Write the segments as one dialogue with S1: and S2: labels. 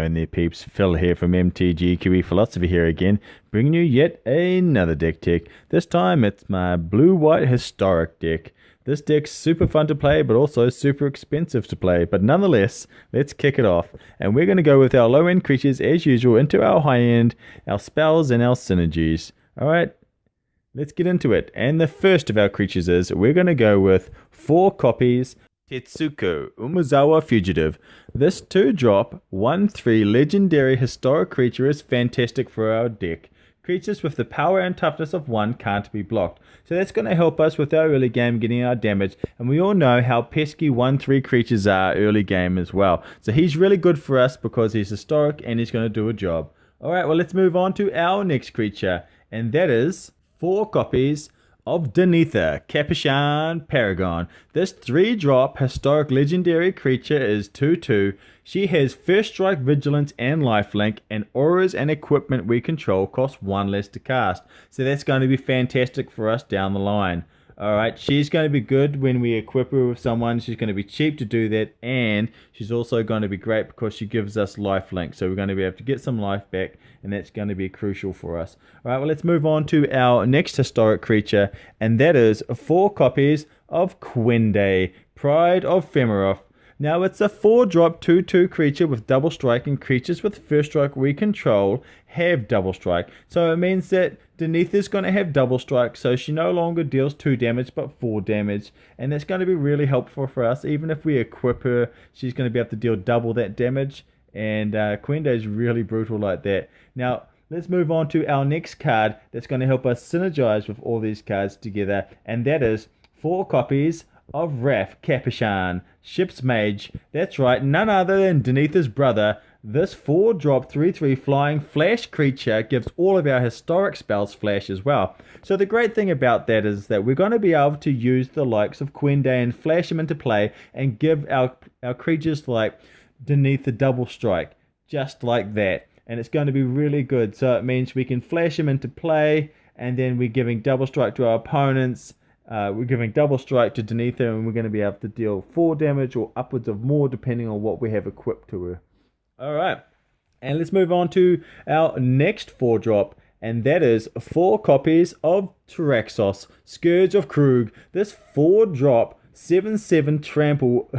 S1: going there, peeps? Phil here from MTG QE Philosophy here again, bringing you yet another deck tech. This time it's my blue-white historic deck. This deck's super fun to play, but also super expensive to play. But nonetheless, let's kick it off. And we're going to go with our low-end creatures as usual into our high-end, our spells and our synergies. Alright, let's get into it. And the first of our creatures is, we're going to go with 4 copies Tetsuko, Umezawa Fugitive. This 2-drop, 1/3 legendary historic creature is fantastic for our deck. Creatures with the power and toughness of 1 can't be blocked. So that's going to help us with our early game getting our damage. And we all know how pesky 1/3 creatures are early game as well. So he's really good for us because he's historic and he's going to do a job. Alright, well let's move on to our next creature. And that is 4 copies of Danitha, Capashen, Paragon. This 3-drop historic legendary creature is 2/2. She has first strike, vigilance, and lifelink, and auras and equipment we control cost 1 less to cast. So that's going to be fantastic for us down the line. Alright, she's going to be good when we equip her with someone. She's going to be cheap to do that, and she's also going to be great because she gives us lifelink. So we're going to be able to get some life back, and that's going to be crucial for us. Alright, well let's move on to our next historic creature, and that is 4 copies of Kwende, Pride of Femeref. Now it's a 4-drop 2/2 creature with double strike, and creatures with first strike we control have double strike. So it means that Danitha is going to have double strike, so she no longer deals 2 damage but 4 damage. And that's going to be really helpful for us. Even if we equip her, she's going to be able to deal double that damage. And Kwende is really brutal like that. Now let's move on to our next card that's going to help us synergize with all these cards together. And that is 4 copies of Raff, Capashen, Ship's Mage. That's right, none other than Danitha's brother. This 4-drop 3/3 flying flash creature gives all of our historic spells flash as well. So the great thing about that is that we're going to be able to use the likes of Kwende and flash them into play and give our creatures like Danitha double strike, just like that. And it's going to be really good. So it means we can flash them into play, and then we're giving double strike to our opponents. We're giving double strike to Danitha, and we're going to be able to deal 4 damage or upwards of more depending on what we have equipped to her. Alright, and let's move on to our next 4-drop, and that is 4 copies of Traxos, Scourge of Kroog. This 4-drop 7/7 trample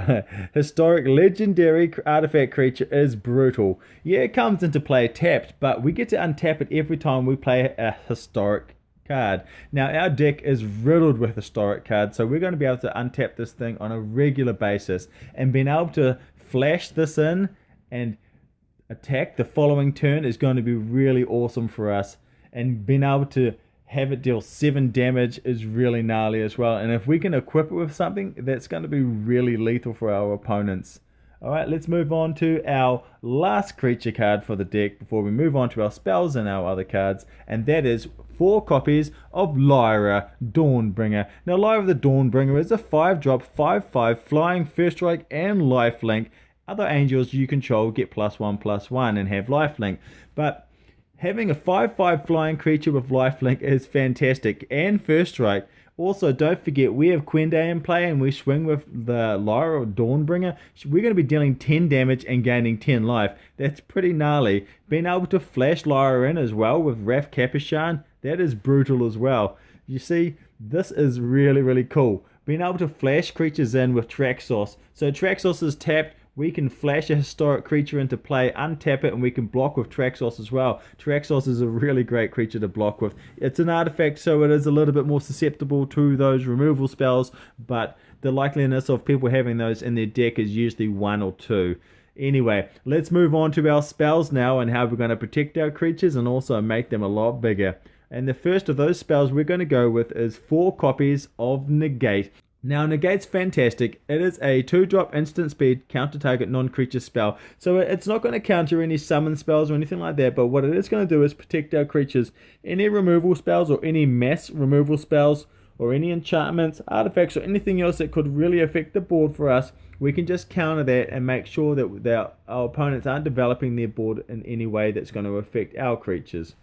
S1: historic legendary artifact creature is brutal. Yeah, it comes into play tapped, but we get to untap it every time we play a historic card. Now our deck is riddled with historic cards, so we're going to be able to untap this thing on a regular basis, and being able to flash this in and attack the following turn is going to be really awesome for us. And being able to have it deal 7 damage is really gnarly as well. And if we can equip it with something, that's going to be really lethal for our opponents. Alright, let's move on to our last creature card for the deck before we move on to our spells and our other cards, and that is 4 copies of Lyra, Dawnbringer. Now Lyra the Dawnbringer is a 5-drop 5/5 flying first strike and lifelink. Other angels you control get +1/+1 and have lifelink, but having a 5/5 flying creature with lifelink is fantastic, and first strike. Also, don't forget, we have Kwende in play, and we swing with the Lyra or Dawnbringer. We're going to be dealing 10 damage and gaining 10 life. That's pretty gnarly. Being able to flash Lyra in as well with Raff Capashen, that is brutal as well. You see, this is really, really cool. Being able to flash creatures in with Traxos. So Traxos is tapped. We can flash a historic creature into play, untap it, and we can block with Traxos as well. Traxos is a really great creature to block with. It's an artifact, so it is a little bit more susceptible to those removal spells, but the likeliness of people having those in their deck is usually 1 or 2. Anyway, let's move on to our spells now and how we're going to protect our creatures and also make them a lot bigger. And the first of those spells we're going to go with is 4 copies of Negate. Now, Negate's fantastic. It is a 2-drop instant speed counter-target non-creature spell. So it's not going to counter any summon spells or anything like that, but what it is going to do is protect our creatures. Any removal spells or any mass removal spells or any enchantments, artifacts, or anything else that could really affect the board for us, we can just counter that and make sure that our opponents aren't developing their board in any way that's going to affect our creatures.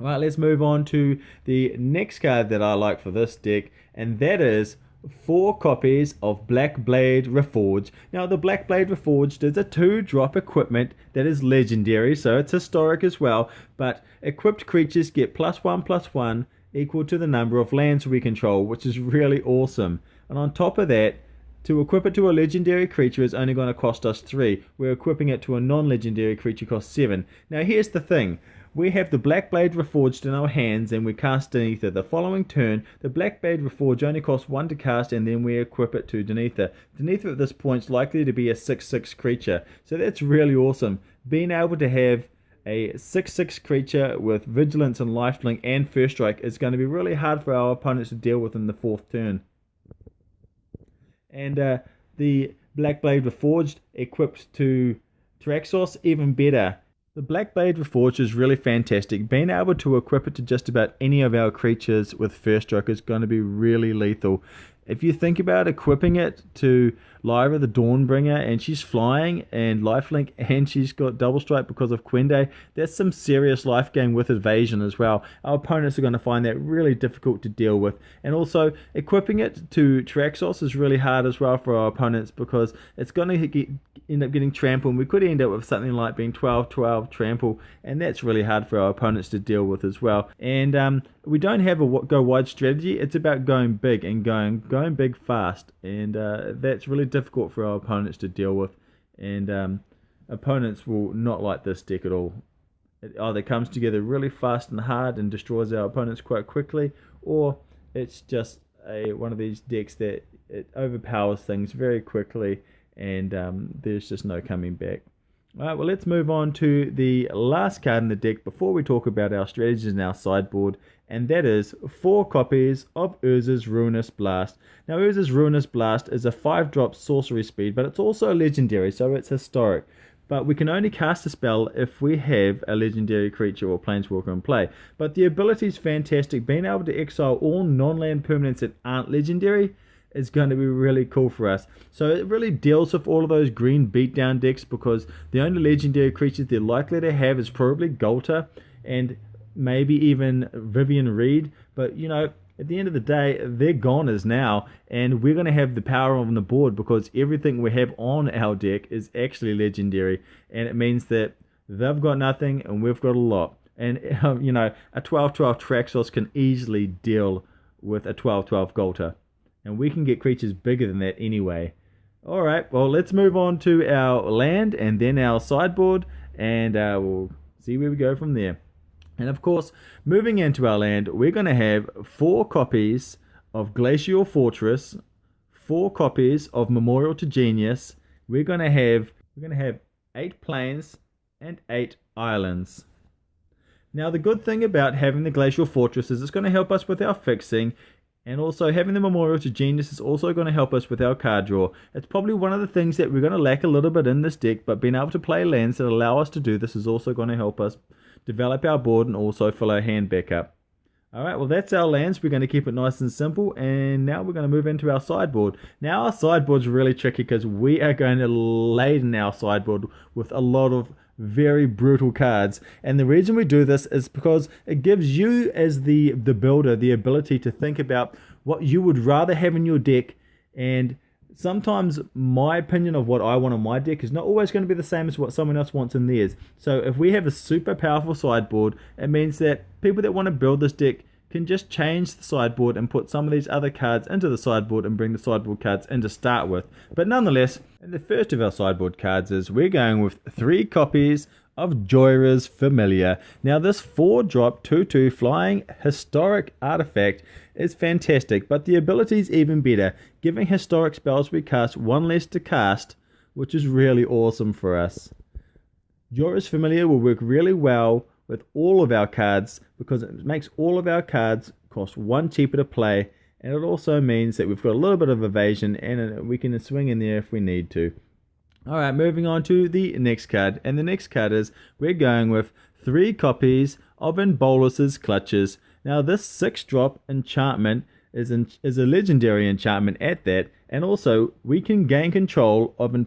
S1: Alright, let's move on to the next card that I like for this deck, and that is 4 copies of Blackblade Reforged. Now, the Blackblade Reforged is a 2-drop equipment that is legendary, so it's historic as well, but equipped creatures get +1/+1 equal to the number of lands we control, which is really awesome. And on top of that, to equip it to a legendary creature is only going to cost us 3. We're equipping it to a non-legendary creature costs 7. Now here's the thing. We have the Blackblade Reforged in our hands and we cast Danitha. The following turn, the Blackblade Reforged only costs 1 to cast and then we equip it to Danitha. Danitha at this point is likely to be a 6/6 creature. So that's really awesome. Being able to have a 6/6 creature with Vigilance and Lifelink and First Strike is going to be really hard for our opponents to deal with in the 4th turn. And the Blackblade Reforged equipped to Traxos, even better. The Blackblade Reforged is really fantastic. Being able to equip it to just about any of our creatures with First Strike is going to be really lethal. If you think about equipping it to Lyra the Dawnbringer and she's flying and lifelink and she's got double strike because of Kwende, that's some serious life gain with evasion as well. Our opponents are going to find that really difficult to deal with. And also equipping it to Traxos is really hard as well for our opponents because it's going to end up getting trampled. We could end up with something like being 12/12 trample, and that's really hard for our opponents to deal with as well. And we don't have a go wide strategy. It's about going big and going big fast, and that's really difficult for our opponents to deal with. And opponents will not like this deck at all. It either comes together really fast and hard and destroys our opponents quite quickly, or it's just one of these decks that it overpowers things very quickly, and there's just no coming back. Alright, well, let's move on to the last card in the deck before we talk about our strategies in our sideboard, and that is 4 copies of Urza's Ruinous Blast. Now, Urza's Ruinous Blast is a 5-drop sorcery speed, but it's also legendary, so it's historic. But we can only cast a spell if we have a legendary creature or planeswalker in play. But the ability is fantastic. Being able to exile all non-land permanents that aren't legendary is going to be really cool for us. So it really deals with all of those green beatdown decks because the only legendary creatures they're likely to have is probably Golta and maybe even Vivian Reed. But you know, at the end of the day, they're goners now, and we're going to have the power on the board because everything we have on our deck is actually legendary, and it means that they've got nothing and we've got a lot. And you know, a 12/12 Traxos can easily deal with a 12/12 Golta. And we can get creatures bigger than that anyway. Alright, well, let's move on to our land and then our sideboard. And we'll see where we go from there. And of course, moving into our land, we're going to have 4 copies of Glacial Fortress, 4 copies of Memorial to Genius. We're going to have 8 plains and 8 islands. Now, the good thing about having the Glacial Fortress is it's going to help us with our fixing. And also having the Memorial to Genius is also going to help us with our card draw. It's probably one of the things that we're going to lack a little bit in this deck, but being able to play lands that allow us to do this is also going to help us develop our board and also fill our hand back up. Alright, well, that's our lands. We're going to keep it nice and simple, and now we're going to move into our sideboard. Now our sideboard's really tricky because we are going to laden our sideboard with a lot of very brutal cards, and the reason we do this is because it gives you as the builder the ability to think about what you would rather have in your deck, and sometimes my opinion of what I want on my deck is not always going to be the same as what someone else wants in theirs. So if we have a super powerful sideboard, it means that people that want to build this deck can just change the sideboard and put some of these other cards into the sideboard and bring the sideboard cards in to start with. But nonetheless, the first of our sideboard cards is we're going with 3 copies of Jhoira's Familiar. Now this 4-drop 2/2 flying historic artifact is fantastic, but the ability is even better, giving historic spells we cast 1 less to cast, which is really awesome for us. Jhoira's Familiar will work really well with all of our cards because it makes all of our cards cost 1 cheaper to play, and it also means that we've got a little bit of evasion and we can swing in there if we need to. Alright, moving on to the next card, and the next card is we're going with 3 copies of Bolas's Clutches. Now this 6-drop enchantment is a legendary enchantment at that, and also we can gain control of a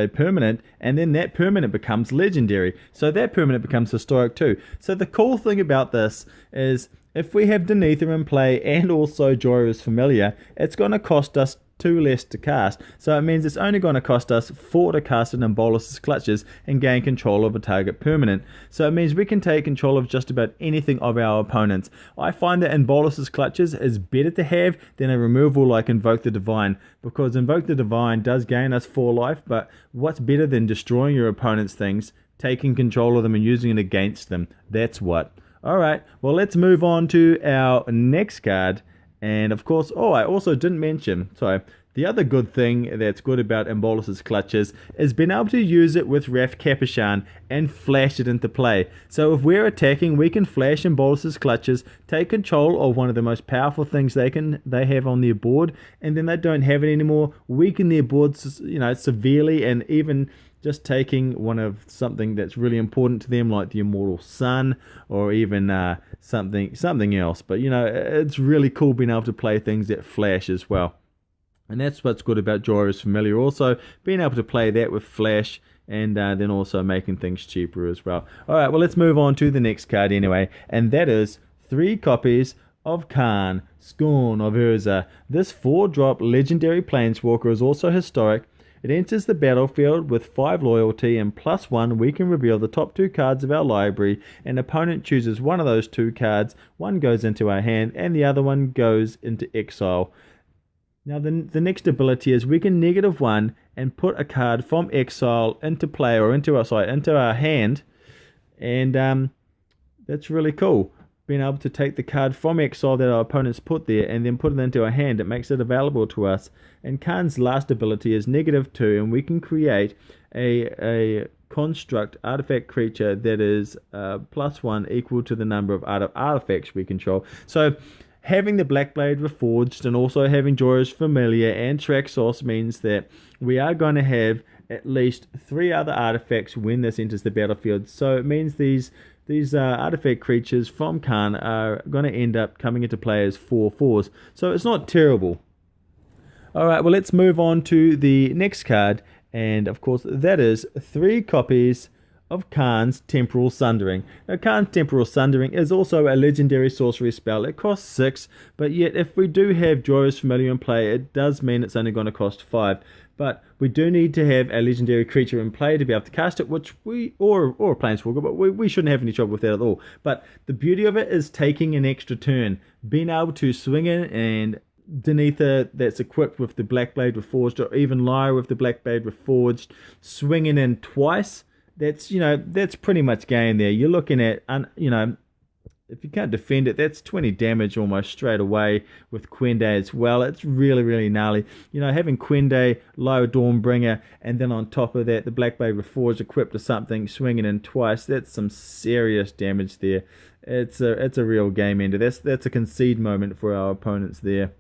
S1: permanent, and then that permanent becomes legendary, so that permanent becomes historic too. So the cool thing about this is if we have Danitha in play and also Jhoira's Familiar, it's going to cost us 2 less to cast. So it means it's only going to cost us 4 to cast it in Bolas' Clutches and gain control of a target permanent. So it means we can take control of just about anything of our opponents. I find that in Bolas' Clutches is better to have than a removal like Invoke the Divine, because Invoke the Divine does gain us 4 life, but what's better than destroying your opponent's things, taking control of them and using it against them? That's what. Alright, well let's move on to our next card. And of course, I also didn't mention, the other good thing that's good about Bolas' Clutches is being able to use it with Raff Capashen and flash it into play. So if we're attacking, we can flash Bolas' Clutches, take control of one of the most powerful things they have on their board, and then they don't have it anymore, weaken their boards, severely, and even just taking one of something that's really important to them, like the Immortal Sun, or even something else. But it's really cool being able to play things that flash as well. And that's what's good about Jhoira's Familiar, also being able to play that with flash, and then also making things cheaper as well. Alright, well let's move on to the next card anyway, and that is 3 copies of Karn, Scorn of Urza. This 4-drop legendary planeswalker is also historic. It enters the battlefield with 5 loyalty, and +1 we can reveal the top 2 cards of our library. An opponent chooses one of those 2 cards, one goes into our hand and the other one goes into exile. Now the next ability is we can -1 and put a card from exile into play, or into our hand, and that's really cool. Being able to take the card from exile that our opponents put there and then put it into our hand, it makes it available to us. And Karn's last ability is -2, and we can create a construct artifact creature that is +1 equal to the number of artifacts we control. So having the Blackblade Reforged and also having Jhoira's Familiar and Traxos means that we are going to have at least 3 other artifacts when this enters the battlefield. So it means these artifact creatures from Karn are going to end up coming into play as 4/4s. So it's not terrible. Alright, well let's move on to the next card. And of course that is 3 copies of Karn's Temporal Sundering. Now Karn's Temporal Sundering is also a legendary sorcery spell. It costs 6, but yet if we do have Jhoira's Familiar in play, it does mean it's only going to cost 5. But we do need to have a legendary creature in play to be able to cast it, which or a planeswalker, but we shouldn't have any trouble with that at all. But the beauty of it is taking an extra turn, being able to swing in, and Danitha that's equipped with the Blackblade Reforged, or even Lyra with the Blackblade Reforged, swinging in twice. That's pretty much game there. You're looking at, if you can't defend it, that's 20 damage almost straight away with Kwende as well. It's really, really gnarly. Having Kwende, Lyra Dawnbringer, and then on top of that, the Blackblade Reforged equipped to something, swinging in twice, that's some serious damage there. It's a real game ender. That's a concede moment for our opponents there.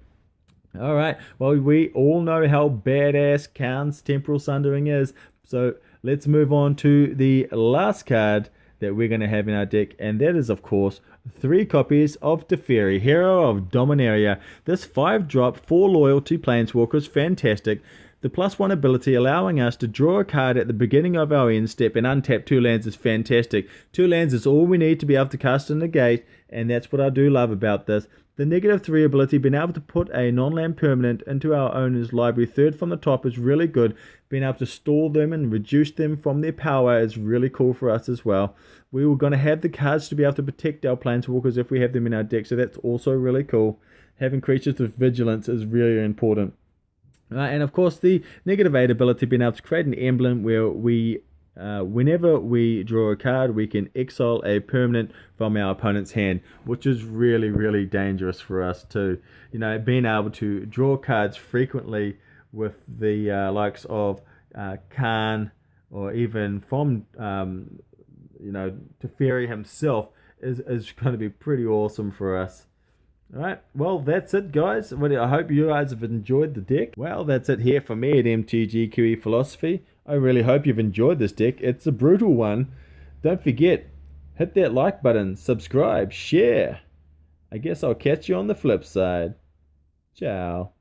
S1: Alright, well we all know how badass Karn's Temporal Sundering is, so let's move on to the last card that we're going to have in our deck, and that is of course 3 copies of Teferi, Hero of Dominaria. This 5-drop 4 loyalty planeswalker is fantastic. The +1 ability allowing us to draw a card at the beginning of our end step and untap 2 lands is fantastic. 2 lands is all we need to be able to cast a Negate, and that's what I do love about this. The -3 ability, being able to put a non-land permanent into our owner's library 3rd from the top, is really good. Being able to stall them and reduce them from their power is really cool for us as well. We were going to have the cards to be able to protect our planeswalkers if we have them in our deck, so that's also really cool. Having creatures with vigilance is really important. And of course the -8 ability, being able to create an emblem where we whenever we draw a card, we can exile a permanent from our opponent's hand, which is really, really dangerous for us too. Being able to draw cards frequently with the likes of Karn, or even from Teferi himself, is going to be pretty awesome for us. Alright, well that's it guys. I hope you guys have enjoyed the deck. Well, that's it here for me at MTGQE Philosophy. I really hope you've enjoyed this deck. It's a brutal one. Don't forget, hit that like button, subscribe, share. I guess I'll catch you on the flip side. Ciao.